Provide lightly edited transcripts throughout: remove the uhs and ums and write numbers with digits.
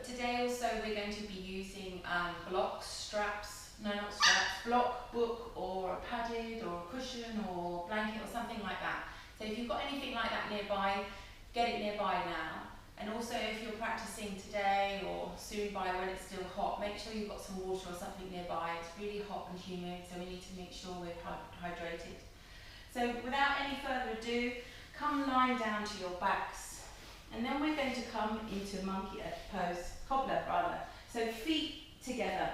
But today also we're going to be using blocks, straps, no not straps, block, book or a padded or a cushion or blanket or something like that. So if you've got anything like that nearby, get it nearby now. And also if you're practicing today or soon by when it's still hot, make sure you've got some water or something nearby. It's really hot and humid, so we need to make sure we're hydrated. So without any further ado, come lying down to your backs. And then we're going to come into monkey pose, cobbler rather. So feet together.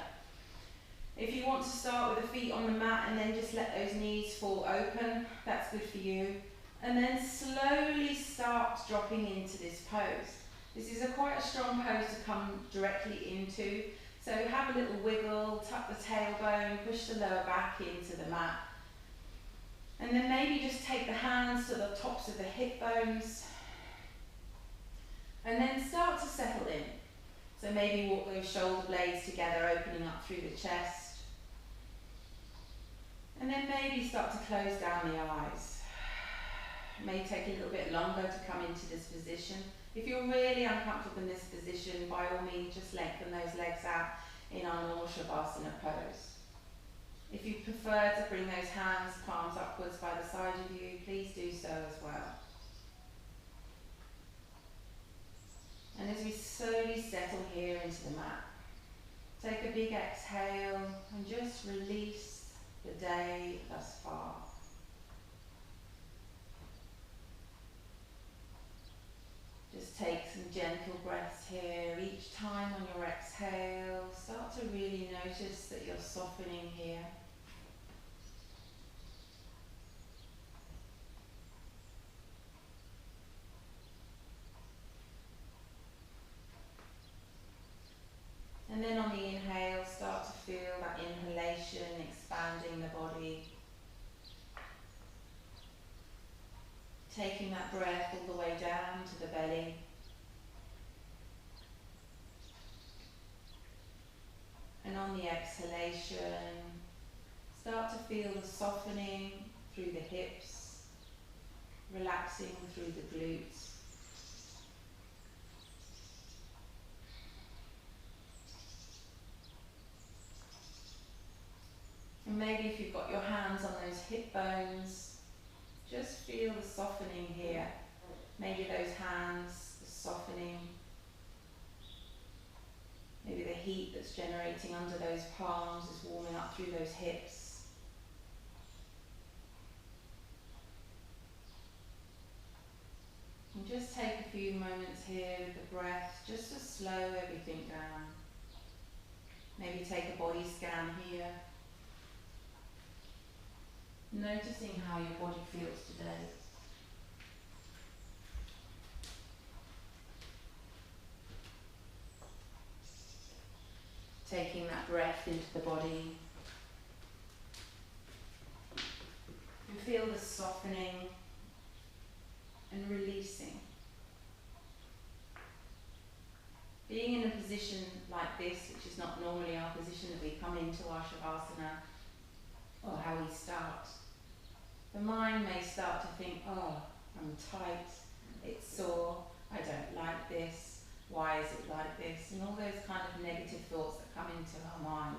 If you want to start with the feet on the mat and then just let those knees fall open, that's good for you. And then slowly start dropping into this pose. This is quite a strong pose to come directly into. So have a little wiggle, tuck the tailbone, push the lower back into the mat. And then maybe just take the hands to the tops of the hip bones. And then start to settle in. So maybe walk those shoulder blades together, opening up through the chest. And then maybe start to close down the eyes. It may take a little bit longer to come into this position. If you're really uncomfortable in this position, by all means just lengthen those legs out in our normal Shavasana pose. If you prefer to bring those hands, palms upwards by the side of you, please do so as well. And as we slowly settle here into the mat, take a big exhale and just release the day thus far. Just take some gentle breaths here. Each time on your exhale, start to really notice that you're softening here. And then on the inhale, start to feel that inhalation expanding the body. Taking that breath all the way down to the belly. And on the exhalation, start to feel the softening through the hips, relaxing through the glutes. And maybe if you've got your hands on those hip bones, just feel the softening here. Maybe those hands, the softening. Maybe the heat that's generating under those palms is warming up through those hips. And just take a few moments here with the breath, just to slow everything down. Maybe take a body scan here. Noticing how your body feels today. Taking that breath into the body. And feel the softening and releasing. Being in a position like this, which is not normally our position that we come into our Shavasana, or how we start, the mind may start to think, oh, I'm tight, it's sore, I don't like this, why is it like this, and all those kind of negative thoughts that come into our mind.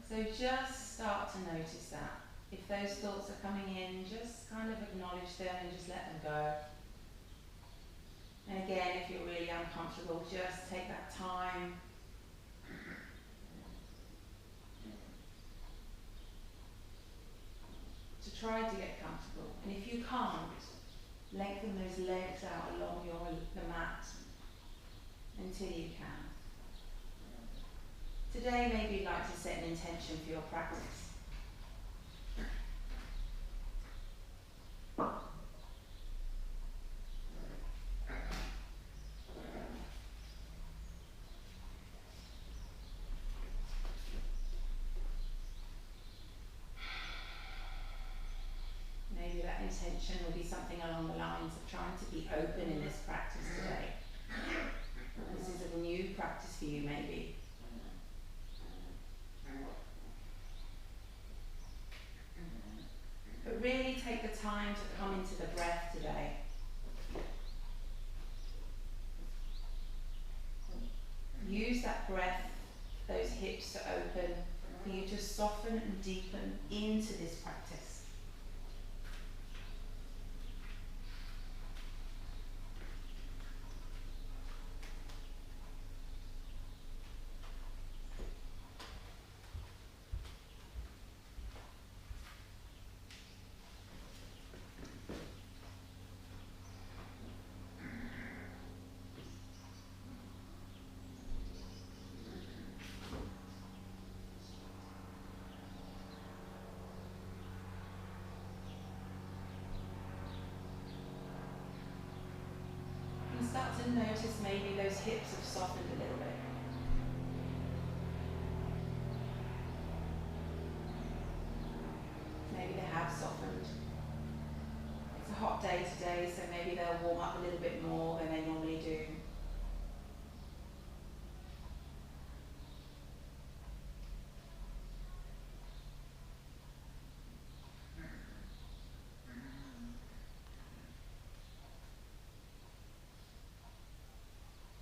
So just start to notice that. If those thoughts are coming in, just kind of acknowledge them and just let them go. And again, if you're really uncomfortable, just take that time to try to get comfortable. And if you can't, lengthen those legs out along the mat until you can. Today, maybe you'd like to set an intention for your practice. Maybe that intention will be something along the lines of trying to be open in this practice today. This is a new practice for you, maybe. But really take the time to come into the breath today. use that breath, those hips to open, for you to soften and deepen into this practice. Start to notice maybe those hips have softened a little bit. Maybe they have softened. It's a hot day today, so maybe they'll warm up a little bit more than they normally do.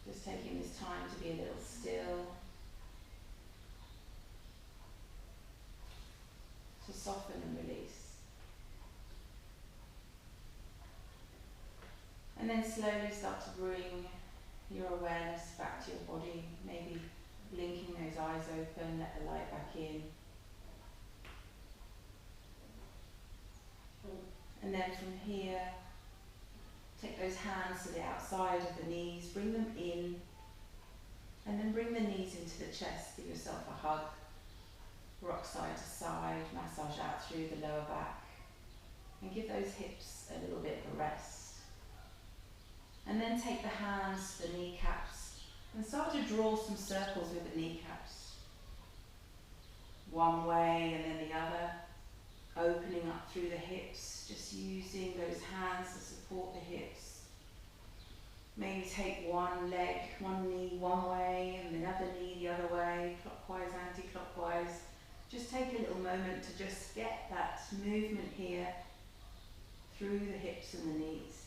Just taking this time to be a little still, to soften and release. And then slowly start to bring your awareness back to your body, maybe blinking those eyes open, let the light back in. And then from here, take those hands to the outside of the knees, bring them in, and then bring the knees into the chest. Give yourself a hug, rock side to side, massage out through the lower back, and give those hips a little bit of a rest. And then take the hands to the kneecaps and start to draw some circles with the kneecaps. One way and then the other, opening up through the hips, just using those hands to support the hips. Maybe take one leg, one knee one way and the other knee the other way, clockwise, anti-clockwise. Just take a little moment to just get that movement here through the hips and the knees.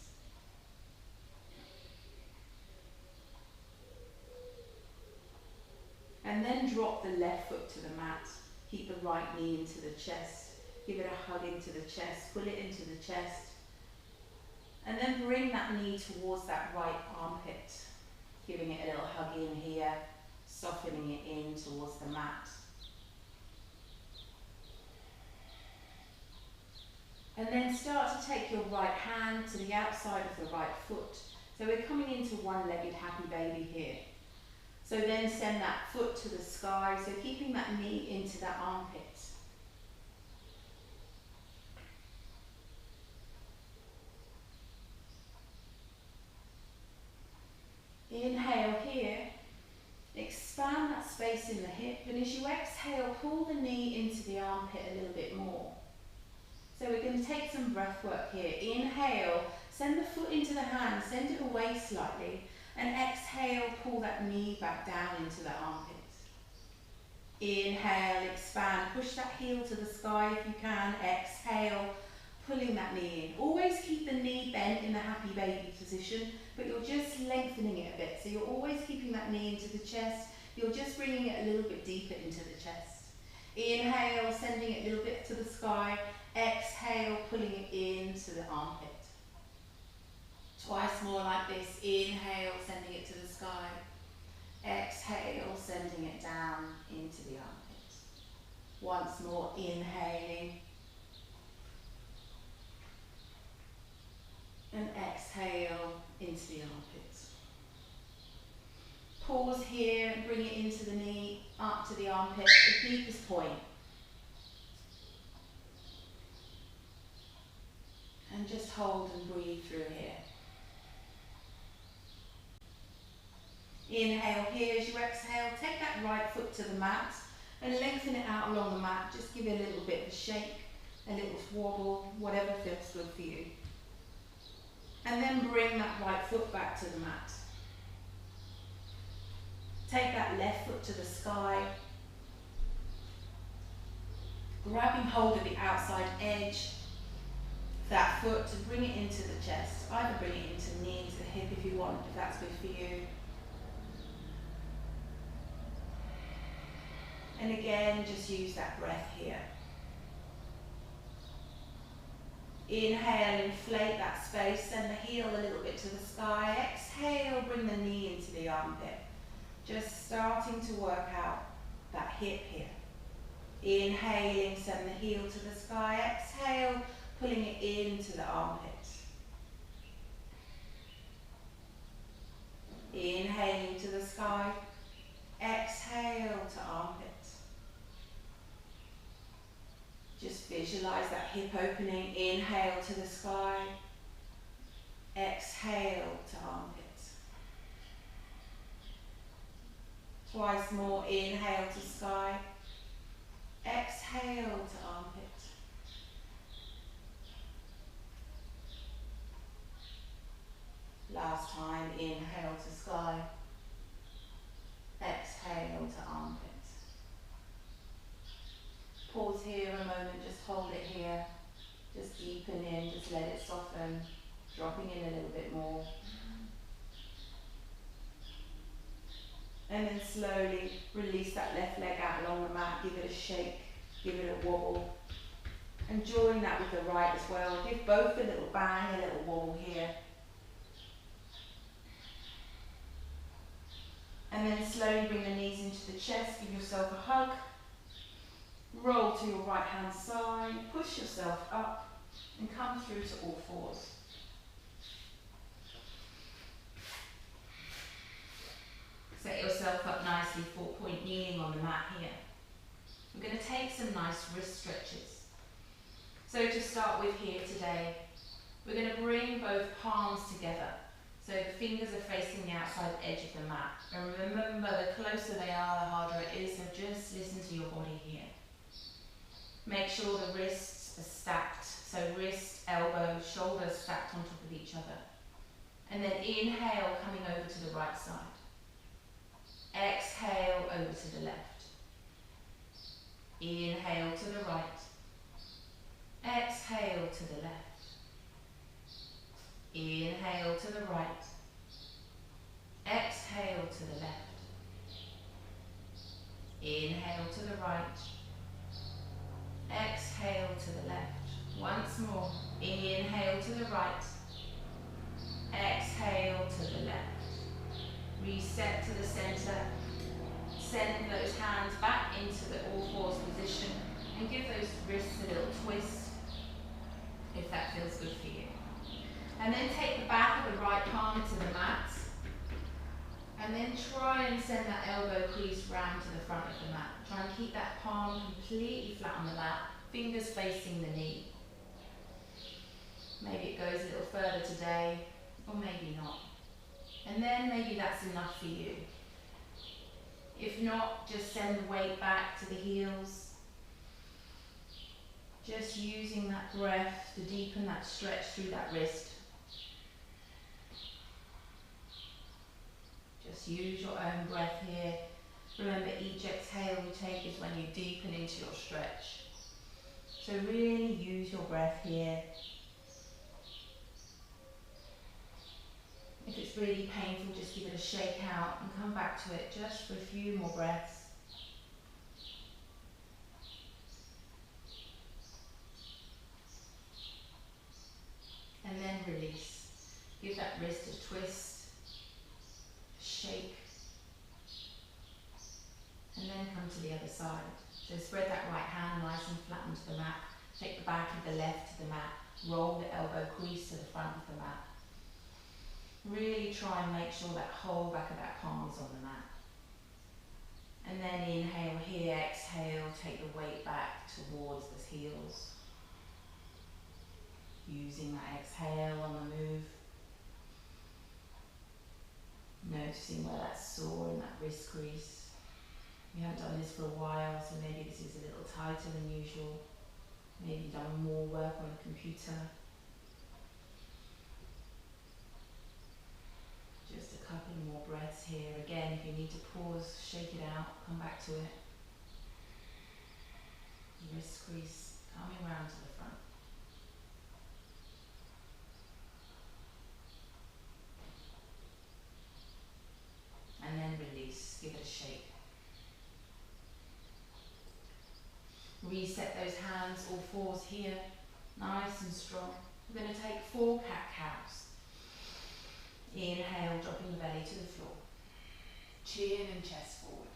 And then drop the left foot to the mat. Keep the right knee into the chest. Give it a hug into the chest. Pull it into the chest. And then bring that knee towards that right armpit. Giving it a little hug in here. Softening it in towards the mat. And then start to take your right hand to the outside of the right foot. So we're coming into one-legged happy baby here. So then send that foot to the sky, so keeping that knee into that armpit. Inhale here, expand that space in the hip, and as you exhale, pull the knee into the armpit a little bit more. So we're going to take some breath work here. Inhale, send the foot into the hand, send it away slightly. And exhale, pull that knee back down into the armpit. Inhale, expand, push that heel to the sky if you can. Exhale, pulling that knee in. Always keep the knee bent in the happy baby position, but you're just lengthening it a bit. So you're always keeping that knee into the chest. You're just bringing it a little bit deeper into the chest. Inhale, sending it a little bit to the sky. Exhale, pulling it into the armpit. Twice more like this. Inhale, sending it to the sky. Exhale, sending it down into the armpit. Once more, inhaling. And exhale into the armpit. Pause here and bring it into the knee, up to the armpit, the deepest point. And just hold and breathe through here. Inhale here, as you exhale, take that right foot to the mat and lengthen it out along the mat. Just give it a little bit of a shake, a little wobble, whatever feels good for you. And then bring that right foot back to the mat. Take that left foot to the sky. Grabbing hold of the outside edge of that foot to bring it into the chest. Either bring it into the knee, to the hip if you want, if that's good for you. And again, just use that breath here. Inhale, inflate that space, send the heel a little bit to the sky. Exhale, bring the knee into the armpit. Just starting to work out that hip here. Inhaling, send the heel to the sky. Exhale, pulling it into the armpit. Inhaling to the sky. Exhale to armpit. Just visualize that hip opening. Inhale to the sky. Exhale to armpit. Twice more. Inhale to sky. Exhale to armpit. Last time. Inhale to sky. Exhale to armpit. Pause here a moment, just hold it here. Just deepen in, just let it soften. Dropping in a little bit more. And then slowly release that left leg out along the mat. Give it a shake, give it a wobble. And join that with the right as well. Give both a little bang, a little wobble here. And then slowly bring the knees into the chest. Give yourself a hug. Roll to your right hand side. Push yourself up and come through to all fours. Set yourself up nicely, 4-point kneeling on the mat here. We're going to take some nice wrist stretches. So to start with here today, we're going to bring both palms together. So the fingers are facing the outside edge of the mat. And remember, the closer they are, the harder it is. So just listen to your body here. Make sure the wrists are stacked. So wrist, elbow, shoulders stacked on top of each other. And then inhale, coming over to the right side. Exhale, over to the left. Inhale to the right. Exhale to the left. Inhale to the right. Exhale to the left. Inhale to the right. Exhale to the left. Once more. Inhale to the right. Exhale to the left. Reset to the center. Send those hands back into the all fours position and give those wrists a little twist if that feels good for you. And then take the back of the right palm into the mat. And then try and send that elbow crease round to the front of the mat. Try and keep that palm completely flat on the mat, fingers facing the knee. Maybe it goes a little further today, or maybe not. And then maybe that's enough for you. If not, just send the weight back to the heels. Just using that breath to deepen that stretch through that wrist. Just use your own breath here. Remember, each exhale you take is when you deepen into your stretch. So really use your breath here. If it's really painful, just give it a shake out and come back to it just for a few more breaths. And then release. Give that wrist a twist, shake, and then come to the other side. So spread that right hand nice and flat onto the mat. Take the back of the left to the mat. Roll the elbow crease to the front of the mat. Really try and make sure that whole back of that palm is on the mat. And then inhale here, exhale, take the weight back towards the heels. Using that exhale on the move. Noticing where that's sore in that wrist crease. You haven't done this for a while, so maybe this is a little tighter than usual. Maybe you've done more work on the computer. Just a couple more breaths here. Again, if you need to pause, shake it out, come back to it. Wrist crease coming round to the front. And then release, give it a shake. Reset those hands, all fours here, nice and strong. We're going to take 4 cat-cows. Inhale, dropping the belly to the floor. Chin and chest forward.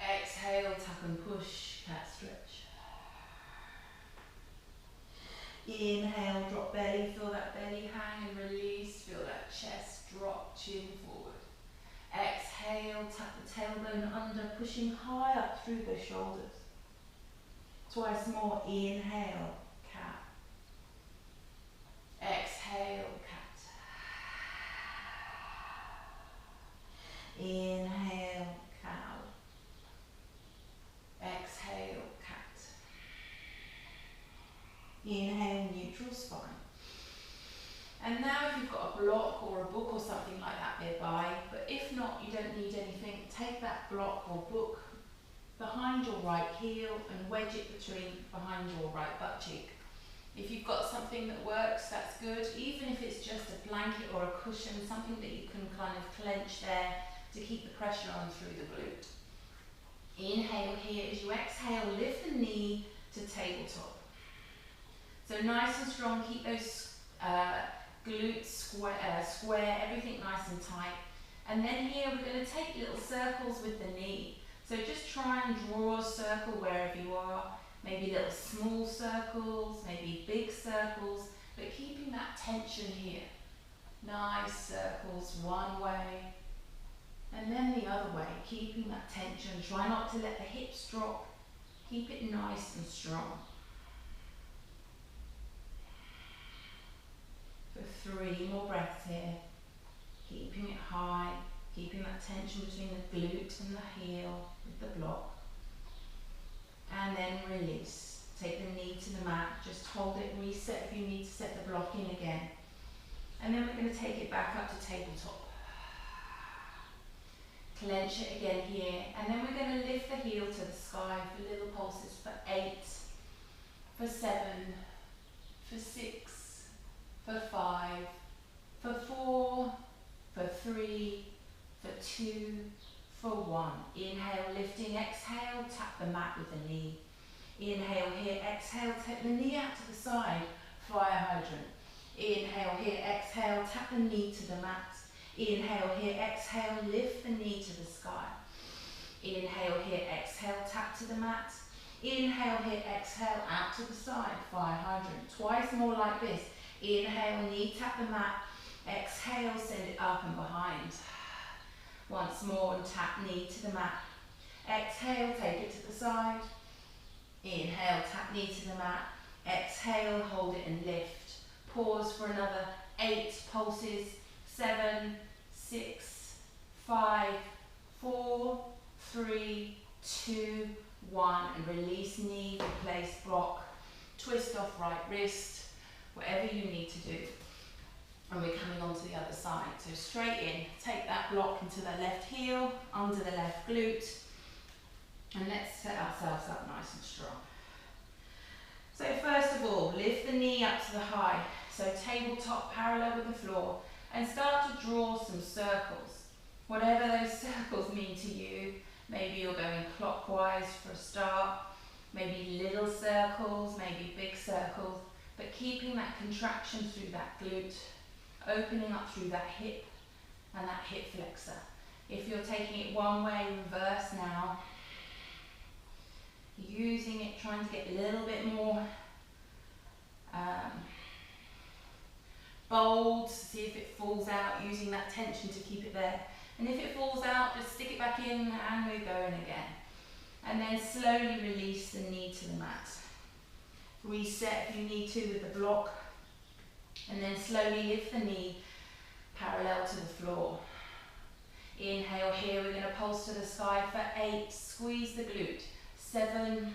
Exhale, tap and push, cat stretch. Inhale, drop belly, feel that belly hang and release, feel that chest drop, chin forward. Exhale, tap the tailbone under, pushing high up through the shoulders. Twice more, inhale, cat. Exhale, cat. Inhale, cow. Exhale, cat. Inhale, neutral spine. And now if you've got a block or a book or something like that nearby, but if not, you don't need anything, take that block or book behind your right heel and wedge it behind your right butt cheek. If you've got something that works, that's good. Even if it's just a blanket or a cushion, something that you can kind of clench there to keep the pressure on through the glute. Inhale here. As you exhale, lift the knee to tabletop. So nice and strong, keep those glutes square, everything nice and tight. And then here we're going to take little circles with the knee. So just try and draw a circle wherever you are. Maybe little small circles, maybe big circles, but keeping that tension here. Nice circles one way and then the other way, keeping that tension. Try not to let the hips drop. Keep it nice and strong. For 3 more breaths here. Keeping it high, keeping that tension between the glute and the heel with the block. And then release. Take the knee to the mat, just hold it, reset if you need to set the block in again. And then we're going to take it back up to tabletop. Clench it again here, and then we're going to lift the heel to the sky for little pulses for 8, for 7, for 6, for 5, for 4, for 3, for 2, for 1. Inhale, lifting, exhale, tap the mat with the knee. Inhale here, exhale, take the knee out to the side, fire hydrant. Inhale here, exhale, tap the knee to the mat. Inhale here, exhale, lift the knee to the sky. Inhale here, exhale, tap to the mat. Inhale here, exhale, out to the side, fire hydrant. Twice more like this. Inhale, knee tap the mat. Exhale, send it up and behind. Once more, and tap knee to the mat. Exhale, take it to the side. Inhale, tap knee to the mat. Exhale, hold it and lift. Pause for another 8 pulses. 7, 6, 5, 4, 3, 2, 1. And release knee, replace block. Twist off right wrist. Whatever you need to do. And we're coming on to the other side. So straight in, take that block into the left heel, under the left glute. And let's set ourselves up nice and strong. So first of all, lift the knee up to the high. So tabletop parallel with the floor. And start to draw some circles. Whatever those circles mean to you. Maybe you're going clockwise for a start. Maybe little circles, maybe big circles. But keeping that contraction through that glute. Opening up through that hip and that hip flexor. If you're taking it one way, reverse now. Using it, trying to get a little bit more bold, see if it falls out, using that tension to keep it there. And if it falls out, just stick it back in and we're going again. And then slowly release the knee to the mat. Reset if you need to with the block. And then slowly lift the knee parallel to the floor. Inhale here, we're going to pulse to the sky for 8. Squeeze the glute. 7,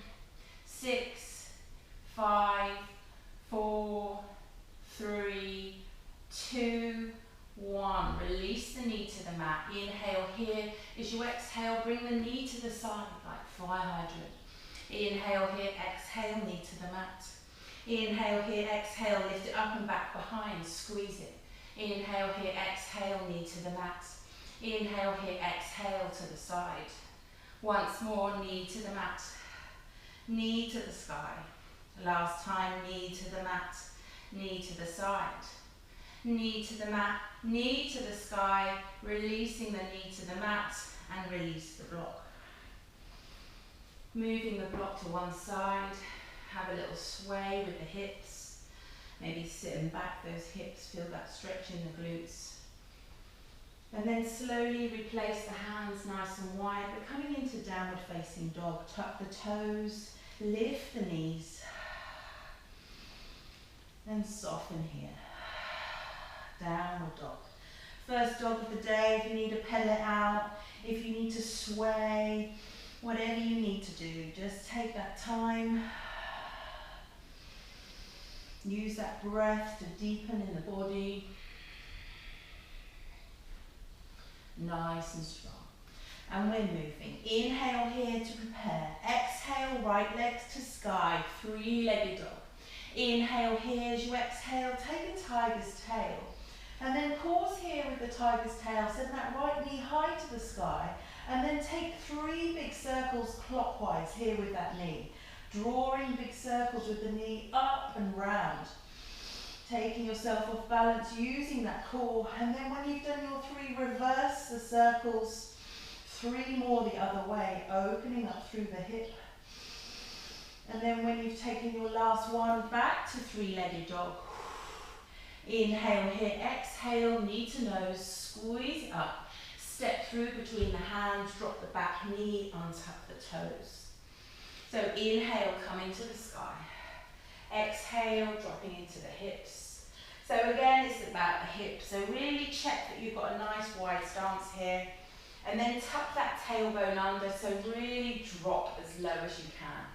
6, 5, 4, 3, 2, 1. Release the knee to the mat. Inhale here. As you exhale, bring the knee to the side like fire hydrant. Inhale here, exhale, knee to the mat. Inhale here, exhale, lift it up and back behind, squeeze it. Inhale here, exhale, knee to the mat. Inhale here, exhale to the side. Once more, knee to the mat. knee to the sky. Last time, knee to the mat, knee to the side. Knee to the mat, knee to the sky, releasing the knee to the mat and release the block. Moving the block to one side, have a little sway with the hips. Maybe sitting back those hips, feel that stretch in the glutes. And then slowly replace the hands nice and wide. We're coming into downward facing dog. Tuck the toes, lift the knees, and soften here. Downward dog. First dog of the day. If you need to pedal it out, if you need to sway, whatever you need to do, just take that time. Use that breath to deepen in the body. Nice and strong. And we're moving. Inhale here to prepare. Exhale, right legs to sky, three-legged dog. Inhale here as you exhale, take a tiger's tail. And then pause here with the tiger's tail, send that right knee high to the sky, and then take 3 big circles clockwise here with that knee. Drawing big circles with the knee up and round. Taking yourself off balance, using that core, and then when you've done your 3, reverse the circles, 3 more the other way, opening up through the hip. And then when you've taken your last one, back to three-legged dog. Inhale here, exhale, knee to nose, squeeze up, step through between the hands, drop the back knee, untuck the toes. So inhale, coming to the sky. Exhale, dropping into the hips. So again, it's about the hips. So really check that you've got a nice wide stance here. And then tuck that tailbone under, so really drop as low as you can.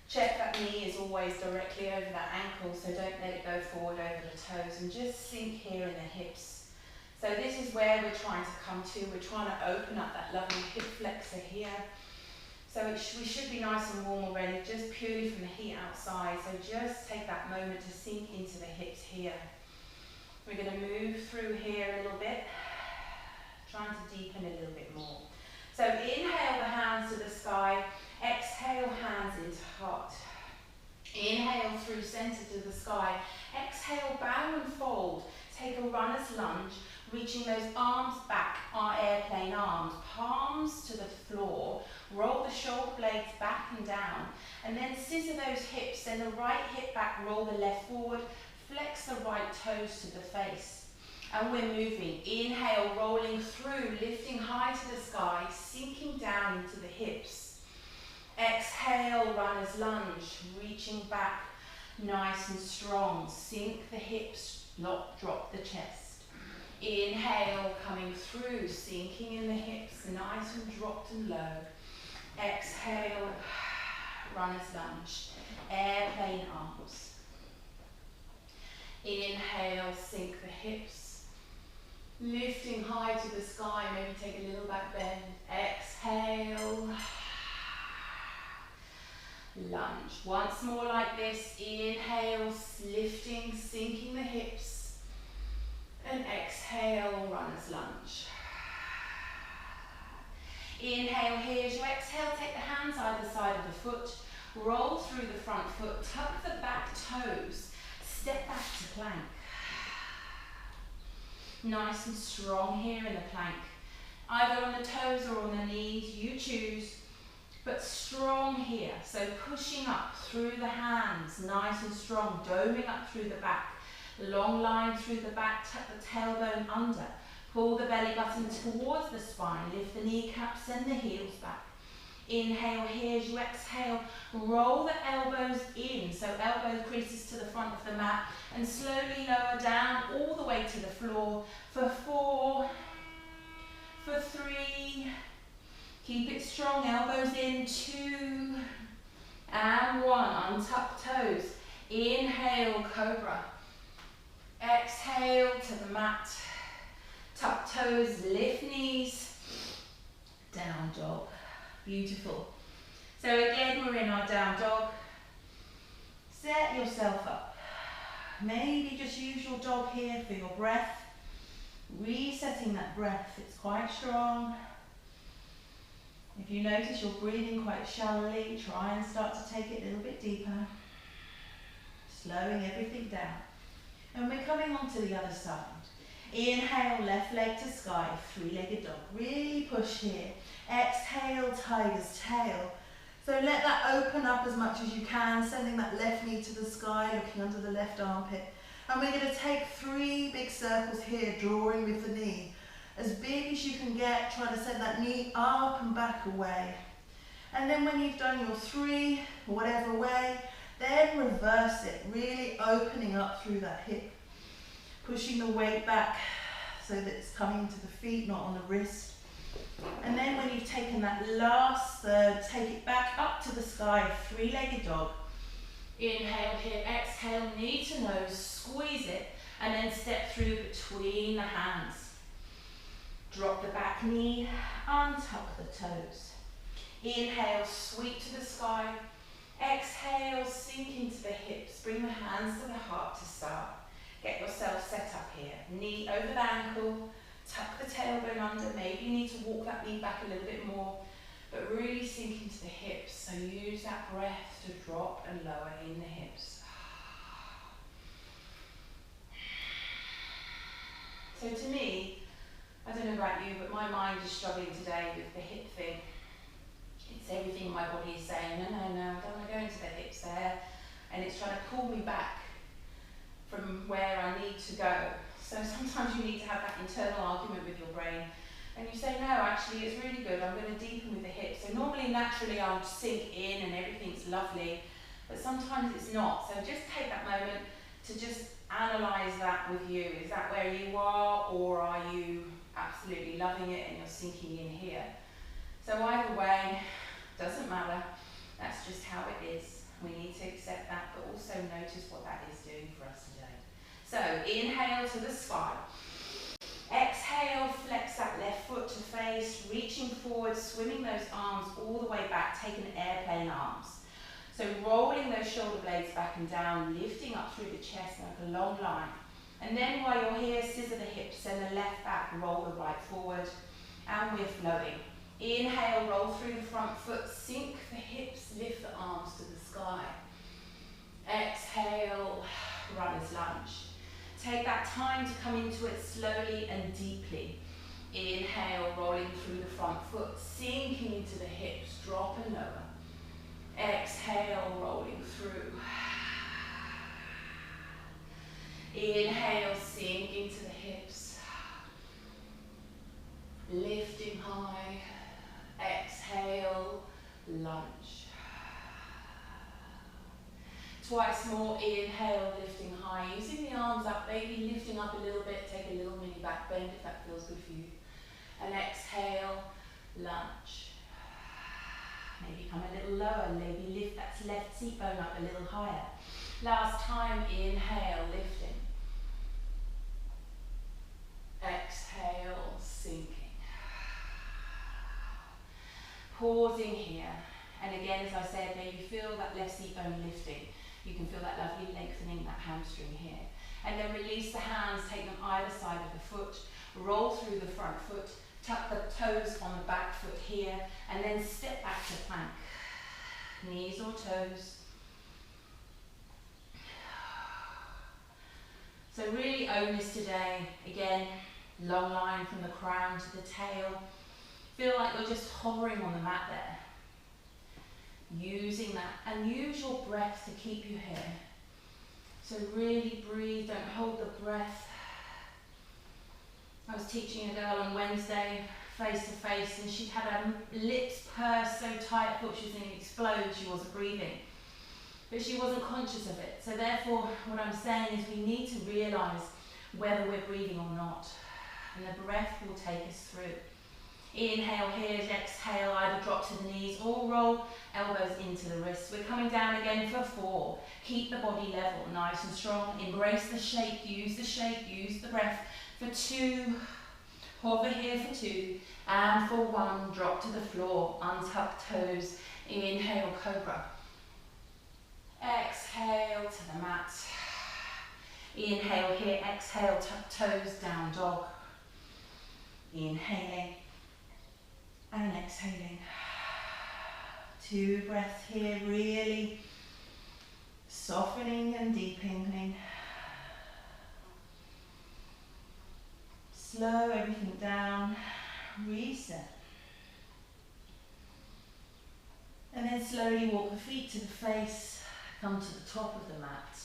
Check that knee is always directly over that ankle, so don't let it go forward over the toes, and just sink here in the hips. So this is where we're trying to come to. We're trying to open up that lovely hip flexor here. So we should be nice and warm already, just purely from the heat outside. So just take that moment to sink into the hips here. We're going to move through here a little bit, trying to deepen a little bit more. So inhale the hands to the sky, exhale hands into heart. Inhale through center to the sky, exhale bow and fold, take a runner's lunge, reaching those arms back, our airplane arms, palms to the floor, roll the shoulder blades back and down, and then scissor those hips, send the right hip back, roll the left forward, flex the right toes to the face. And we're moving. Inhale, rolling through, lifting high to the sky, sinking down into the hips. Exhale, runner's lunge, reaching back, nice and strong. Sink the hips, drop the chest. Inhale, coming through, sinking in the hips, nice and dropped and low. Exhale, runner's lunge, airplane arms. Inhale, sink the hips. Lifting high to the sky, maybe take a little back bend. Exhale. Lunge. Once more like this. Inhale, lifting, sinking the hips. And exhale, runner's lunge. Inhale here. As you exhale, take the hands either side of the foot. Roll through the front foot. Tuck the back toes. Step back to plank. Nice and strong here in the plank. Either on the toes or on the knees, you choose. But strong here. So pushing up through the hands, nice and strong. Doming up through the back. Long line through the back, tuck the tailbone under. Pull the belly button towards the spine. Lift the kneecaps, send the heels back. Inhale here as you exhale, roll the elbows in, so elbow creases to the front of the mat, and slowly lower down all the way to the floor for 4, for 3, keep it strong, elbows in, 2, and 1, untuck toes, inhale, cobra, exhale to the mat, tuck toes, lift knees, down dog. Beautiful. So again, we're in our down dog. Set yourself up. Maybe just use your dog here for your breath. Resetting that breath, it's quite strong. If you notice you're breathing quite shallowly, try and start to take it a little bit deeper, slowing everything down. And we're coming on to the other side. Inhale, left leg to sky, three-legged dog. Really push here. Exhale, tiger's tail. So let that open up as much as you can, sending that left knee to the sky, looking under the left armpit. And we're going to take 3 big circles here, drawing with the knee. As big as you can get, try to send that knee up and back away. And then when you've done your 3, whatever way, then reverse it, really opening up through that hip. Pushing the weight back so that it's coming to the feet, not on the wrist. And then when you've taken that last third, take it back up to the sky, three-legged dog. Inhale here, exhale, knee to nose, squeeze it, and then step through between the hands. Drop the back knee, untuck the toes. Inhale, sweep to the sky. Exhale, sink into the hips. Bring the hands to the heart to start. Get yourself set up here. Knee over the ankle, tuck the tailbone under. Maybe you need to walk that knee back a little bit more, but really sink into the hips. So use that breath to drop and lower in the hips. So to me, I don't know about you, but my mind is struggling today with the hip thing. It's everything my body is saying, no, I don't want to go into the hips there. And it's trying to pull me back from where I need to go. So sometimes you need to have that internal argument with your brain. And you say, no, actually, it's really good. I'm going to deepen with the hips. So normally, naturally, I'll sink in and everything's lovely. But sometimes it's not. So just take that moment to just analyse that with you. Is that where you are, or are you absolutely loving it and you're sinking in here? So either way, doesn't matter. That's just how it is. We need to accept that, but also notice what that is doing for us today. So inhale to the sky. Exhale, flex that left foot to face, reaching forward, swimming those arms all the way back, taking airplane arms. So rolling those shoulder blades back and down, lifting up through the chest like a long line. And then while you're here, scissor the hips, send the left back, roll the right forward, and we're flowing. Inhale, roll through the front foot, sink the hips, lift the arms to the sky. Exhale, runner's lunge. Take that time to come into it slowly and deeply. Inhale, rolling through the front foot, sinking into the hips, drop and lower. Exhale, rolling through. Inhale, sink into the hips. Lifting high. Exhale, lunge. Twice more, inhale, lifting high. Using the arms up, maybe lifting up a little bit. Take a little mini back bend if that feels good for you. And exhale, lunge. Maybe come a little lower, maybe lift that left seat bone up a little higher. Last time, inhale, lifting. Exhale, sinking. Pausing here. And again, as I said, maybe feel that left seat bone lifting. You can feel that lovely lengthening, that hamstring here. And then release the hands, take them either side of the foot, roll through the front foot, tuck the toes on the back foot here, and then step back to plank. Knees or toes. So really own this today. Again, long line from the crown to the tail. Feel like you're just hovering on the mat there. Using that, and use your breath to keep you here. So really breathe, don't hold the breath. I was teaching a girl on Wednesday, face to face, and she'd had her lips pursed so tight I thought she was going to explode. She wasn't breathing, but she wasn't conscious of it. So therefore, what I'm saying is we need to realise whether we're breathing or not, and the breath will take us through. Inhale here, exhale, either drop to the knees or roll elbows into the wrists. We're coming down again for 4. Keep the body level, nice and strong. Embrace the shape, use the breath. For 2, hover here for 2, and for 1, drop to the floor, untuck toes. Inhale, cobra. Exhale to the mat. Inhale here, exhale, tuck toes, down dog. Inhaling. And exhaling. 2 breaths here, really softening and deepening. Slow everything down, reset. And then slowly walk the feet to the face, come to the top of the mat,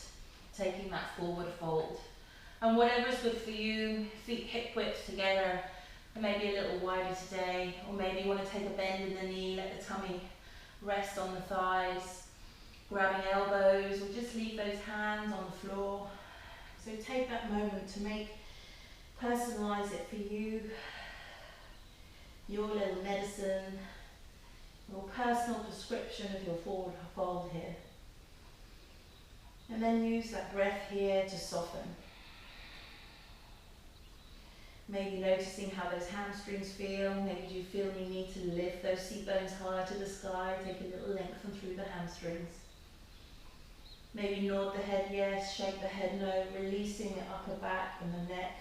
taking that forward fold. And whatever is good for you, feet hip width together, and maybe a little wider today, or maybe you want to take a bend in the knee, let the tummy rest on the thighs, grabbing elbows, or just leave those hands on the floor. So take that moment to personalize it for you, your little medicine, your personal prescription of your forward fold here. And then use that breath here to soften. Maybe noticing how those hamstrings feel. Maybe you feel you need to lift those seat bones higher to the sky, take a little lengthen through the hamstrings. Maybe nod the head yes, shake the head no, releasing the upper back and the neck.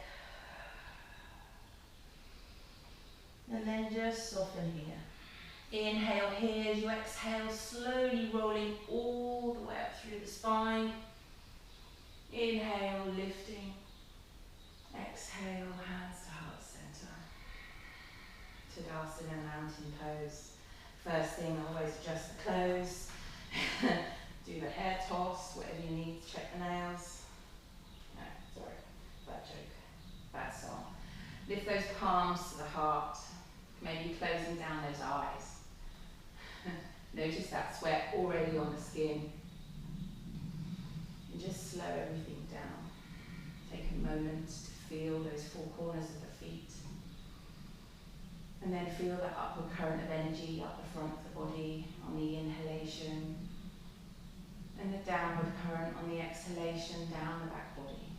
And then just soften here. Inhale here as you exhale, slowly rolling all the way up through the spine. Inhale, lifting. Exhale, hands to heart center. Tadasana, mountain pose. First thing, always adjust the clothes. Do the hair toss, whatever you need to check the nails. No, sorry, bad joke, bad song. Lift those palms to the heart, maybe closing down those eyes. Notice that sweat already on the skin. And just slow everything down. Take a moment to feel those 4 corners of the feet. And then feel that upward current of energy up the front of the body on the inhalation. And the downward current on the exhalation down the back body.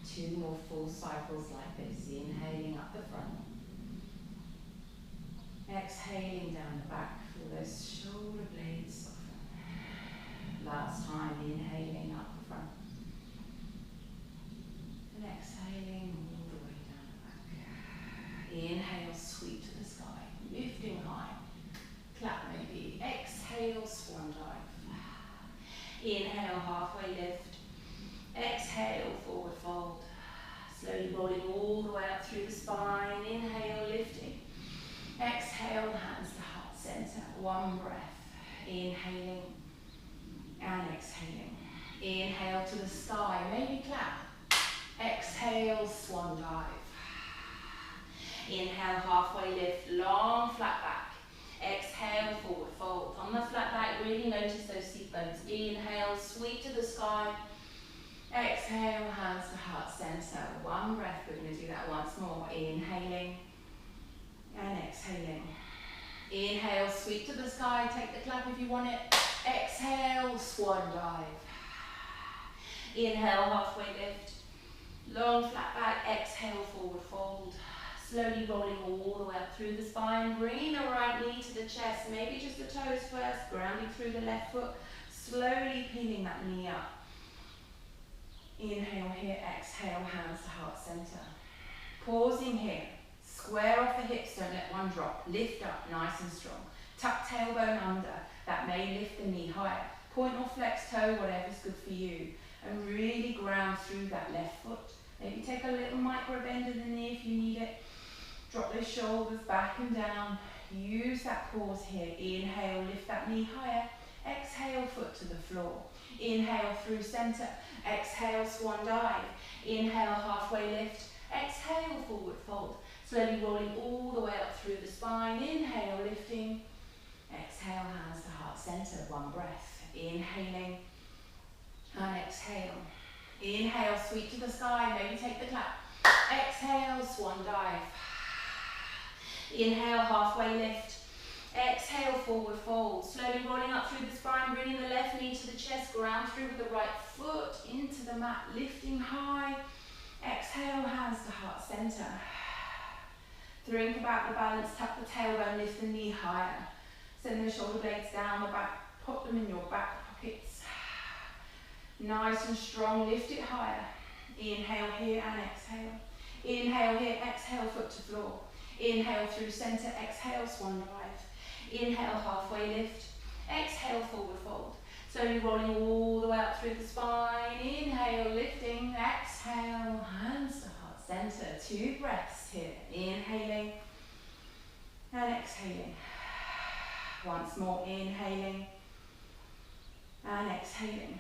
2 more full cycles like this, inhaling up the front. Exhaling down the back, feel those shoulder blades soften. Last time, inhaling up the front. And exhaling all the way down the back. Inhale, sweep to the sky, lifting high. Clap maybe. Exhale, swan dive. Inhale, halfway lift. Exhale, forward fold. Slowly rolling all the way up through the spine. Inhale, lifting. Exhale, hands to heart center. 1 breath. Inhaling and exhaling. Inhale to the sky, maybe clap. Exhale, swan dive. Inhale, halfway lift, long flat back. Exhale, forward fold. On the flat back, really notice those seat bones. Inhale, sweep to the sky. Exhale, hands to heart center. 1 breath, we're going to do that once more. Inhaling and exhaling. Inhale, sweep to the sky, take the clap if you want it. Exhale, swan dive. Inhale, halfway lift. Long flat back, exhale, forward fold. Slowly rolling all the way up through the spine. Bringing the right knee to the chest, maybe just the toes first, grounding through the left foot. Slowly peeling that knee up. Inhale here, exhale, hands to heart center. Pausing here. Square off the hips, don't let one drop. Lift up, nice and strong. Tuck tailbone under. That may lift the knee higher. Point or flex toe, whatever's good for you. And really ground through that left foot. Maybe take a little micro bend in the knee if you need it. Drop those shoulders back and down. Use that pause here. Inhale, lift that knee higher. Exhale, foot to the floor. Inhale through center. Exhale, swan dive. Inhale, halfway lift. Exhale, forward fold. Slowly rolling all the way up through the spine. Inhale, lifting. Exhale, hands to heart center. 1 breath. Inhaling and exhale. Inhale, sweep to the sky. Maybe take the clap. Exhale, swan dive. Inhale, halfway lift. Exhale, forward fold. Slowly rolling up through the spine, bringing the left knee to the chest. Ground through with the right foot into the mat, lifting high. Exhale, hands to heart center. Think about the balance, tuck the tailbone, lift the knee higher. Send the shoulder blades down the back, pop them in your back pockets. Nice and strong, lift it higher. Inhale here and exhale. Inhale here, exhale, foot to floor. Inhale through center, exhale, swan dive. Inhale, halfway lift. Exhale, forward fold. Slowly rolling all the way up through the spine. Inhale, lifting. Exhale, hands to heart center. 2 breaths here. Inhaling and exhaling. Once more, inhaling and exhaling.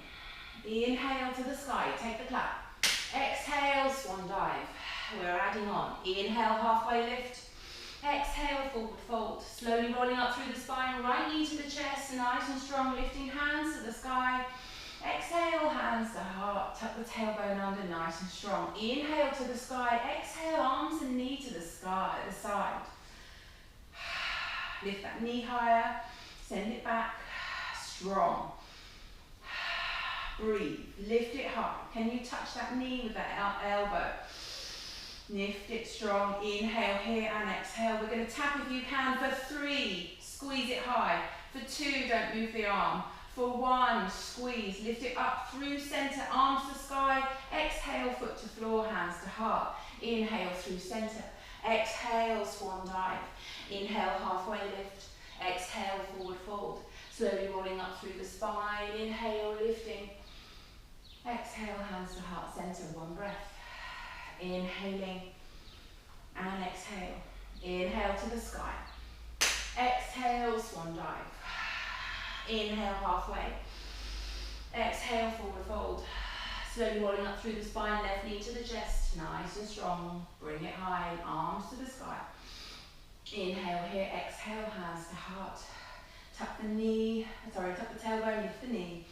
Inhale to the sky, take the clap. Exhale, swan dive. We're adding on. Inhale, halfway lift. Exhale, forward fold. Slowly rolling up through the spine, right knee to the chest, nice and strong, lifting hands to the sky. Exhale, hands to heart, tuck the tailbone under, nice and strong. Inhale to the sky, exhale, arms and knee to the sky, the side. Lift that knee higher, send it back, strong. Breathe, lift it high. Can you touch that knee with that elbow? Lift it strong, inhale here and exhale. We're going to tap if you can for 3, squeeze it high. For 2, don't move the arm. For 1, squeeze, lift it up through center, arms to sky. Exhale, foot to floor, hands to heart. Inhale through center. Exhale, swan dive. Inhale, halfway lift. Exhale, forward fold. Slowly rolling up through the spine. Inhale, lifting. Exhale, hands to heart center, 1 breath. Inhaling and exhale. Inhale to the sky. Exhale, swan dive. Inhale, halfway. Exhale, forward fold. Slowly rolling up through the spine, left knee to the chest, nice and strong. Bring it high, arms to the sky. Inhale here, exhale, hands to heart. Tuck the tailbone, lift the knee.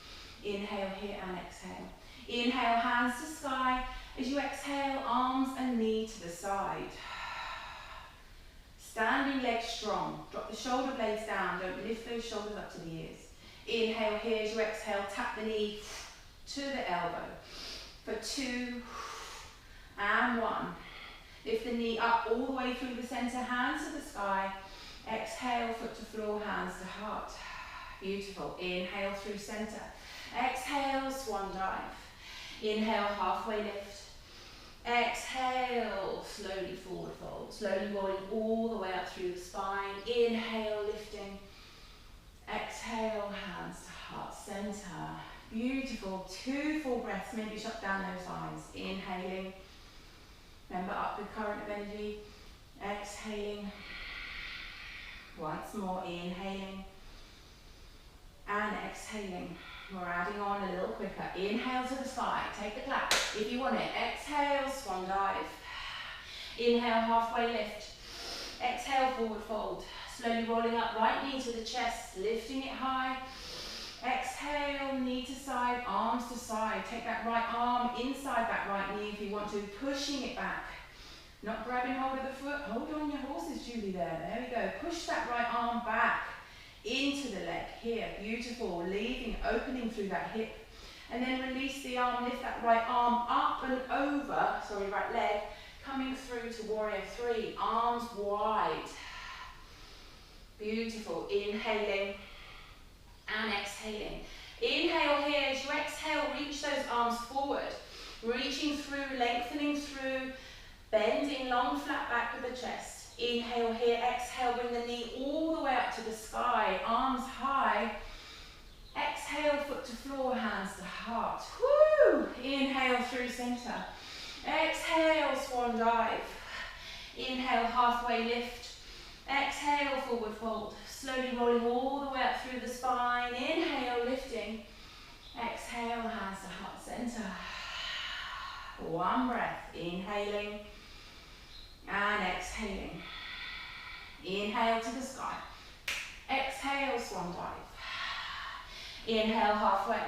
Inhale here and exhale. Inhale, hands to sky. As you exhale, arms and knee to the side. Standing legs strong. Drop the shoulder blades down. Don't lift those shoulders up to the ears. Inhale here as you exhale. Tap the knee to the elbow. For 2 and 1. Lift the knee up all the way through the center. Hands to the sky. Exhale, foot to floor, hands to heart. Beautiful. Inhale through center. Exhale, swan dive. Inhale, halfway lift. Exhale, slowly forward fold. Slowly rolling all the way up through the spine. Inhale, lifting. Exhale, hands to heart center. Beautiful. 2 full breaths. Maybe shut down those eyes. Inhaling. Remember, up the current of energy. Exhaling. Once more, inhaling. And exhaling. We're adding on a little quicker. Inhale to the sky. Take the clap if you want it. Exhale, swan dive. Inhale, halfway lift. Exhale, forward fold. Slowly rolling up, right knee to the chest, lifting it high. Exhale, knee to side, arms to side. Take that right arm inside that right knee if you want to, pushing it back. Not grabbing hold of the foot. Hold on your horses, Julie, there. There we go. Push that right arm back into the leg here. Beautiful. Leaving, opening through that hip. And then release the arm, lift that right arm up and over, right leg, coming through to warrior 3. Arms wide. Beautiful. Inhaling and exhaling. Inhale here. As you exhale, reach those arms forward. Reaching through, lengthening through, bending long flat back with the chest. Inhale here, exhale, bring the knee all the way up to the sky, arms high. Exhale, foot to floor, hands to heart. Woo! Inhale through center. Exhale, swan dive. Inhale, halfway lift. Exhale, forward fold. Slowly rolling all the way up through the spine. Inhale, lifting. Exhale, hands to heart center. 1 breath. Inhaling and exhaling. Inhale to the sky. Exhale, swan dive. Inhale, halfway.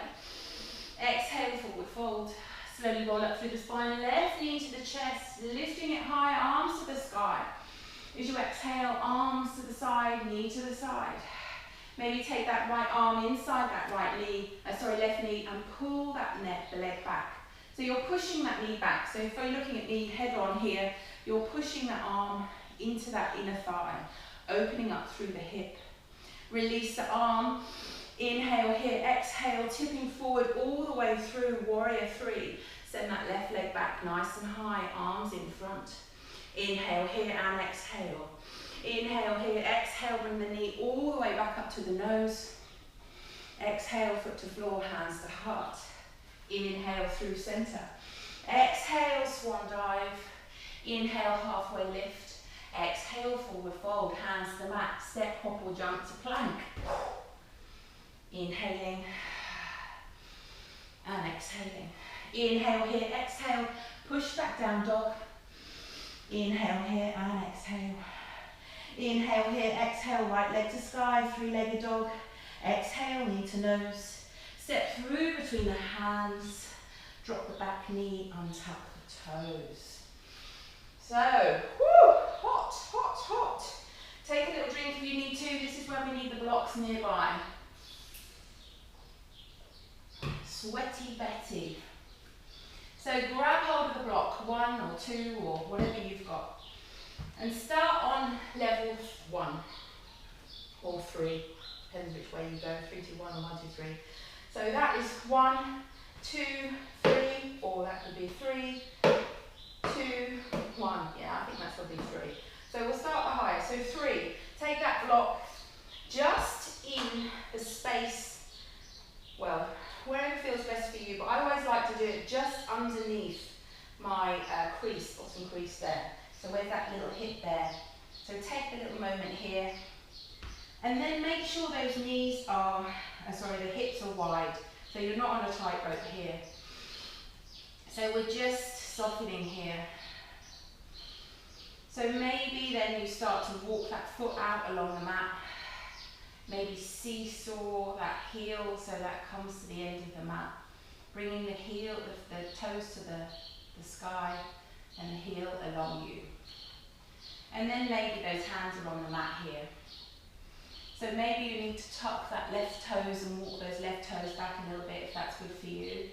Exhale, forward fold. Slowly roll up through the spine, left knee to the chest, lifting it high, arms to the sky. As you exhale, arms to the side, knee to the side. Maybe take that right arm inside that left knee and pull the leg back. So you're pushing that knee back. So if you're looking at me head on here, you're pushing that arm into that inner thigh, opening up through the hip. Release the arm. Inhale here, exhale, tipping forward all the way through warrior 3. Send that left leg back nice and high, arms in front. Inhale here and exhale. Inhale here, exhale. Exhale, bring the knee all the way back up to the nose. Exhale, foot to floor, hands to heart. Inhale through center. Exhale, swan dive. Inhale, halfway lift. Exhale, forward fold, hands to the mat. Step, hop or jump to plank. Inhaling and exhaling. Inhale here, exhale, push back down dog. Inhale here and exhale. Inhale here, exhale, right leg to sky, three-legged dog. Exhale, knee to nose. Step through between the hands. Drop the back knee, untuck the toes. So, whoo, hot, hot, hot. Take a little drink if you need to. This is when we need the blocks nearby. Sweaty Betty. So grab hold of the block, 1 or 2 or whatever you've got. And start on level 1 or 3. Depends which way you go, 3, 2, 1 or 1, 2, 3. So that is 1, 2, 3, or that could be 3, 2, 1. Yeah, I think that's probably 3. So we'll start the highest. So 3, take that block just in the space, well, wherever feels best for you, but I always like to do it just underneath my crease, bottom crease there. So where's that little hip there? So take a little moment here, and then make sure those knees are, the hips are wide, so you're not on a tightrope here. So we're just softening here. So maybe then you start to walk that foot out along the mat. Maybe seesaw that heel so that comes to the end of the mat. Bringing the heel, the toes to the sky and the heel along you. And then maybe those hands are on the mat here. So maybe you need to tuck that left toes and walk those left toes back a little bit if that's good for you.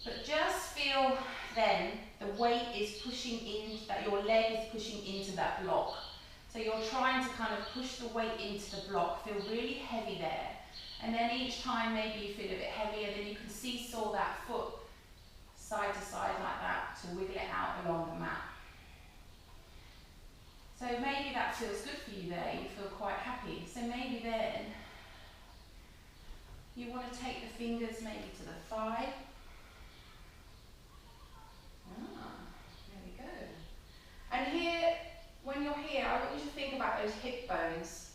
But just feel then the weight is pushing in, that your leg is pushing into that block. So you're trying to kind of push the weight into the block, feel really heavy there. And then each time maybe you feel a bit heavier, then you can seesaw that foot side to side like that to wiggle it out along the mat. So maybe that feels good for you there, you feel quite happy. So maybe then you want to take the fingers maybe to the thigh. There we go. And here, when you're here, I want you to think about those hip bones.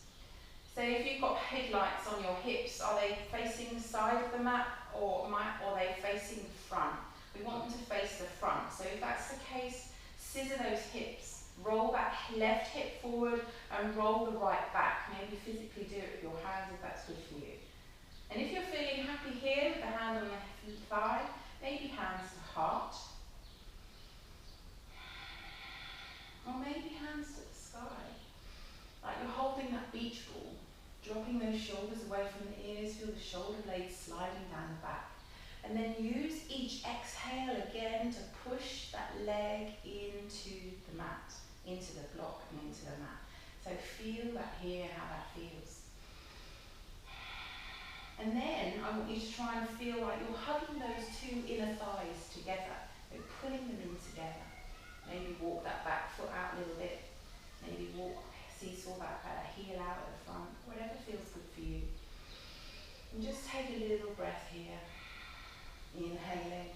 So if you've got headlights on your hips, are they facing the side of the mat or are they facing the front? We want them to face the front. So if that's the case, scissor those hips. Roll that left hip forward and roll the right back. Maybe physically do it with your hands if that's good for you. And if you're feeling happy here with the hand on the thigh, maybe hands to heart. Or maybe hands to the sky. Like you're holding that beach ball. Dropping those shoulders away from the ears. Feel the shoulder blades sliding down the back. And then use each exhale again to push that leg into the mat, into the block and into the mat. So feel that here, how that feels. And then I want you to try and feel like you're hugging those two inner thighs together. You're pulling them in together. Maybe walk that back foot out a little bit. Maybe seesaw that heel out at the front. Whatever feels good for you. And just take a little breath here. Inhaling.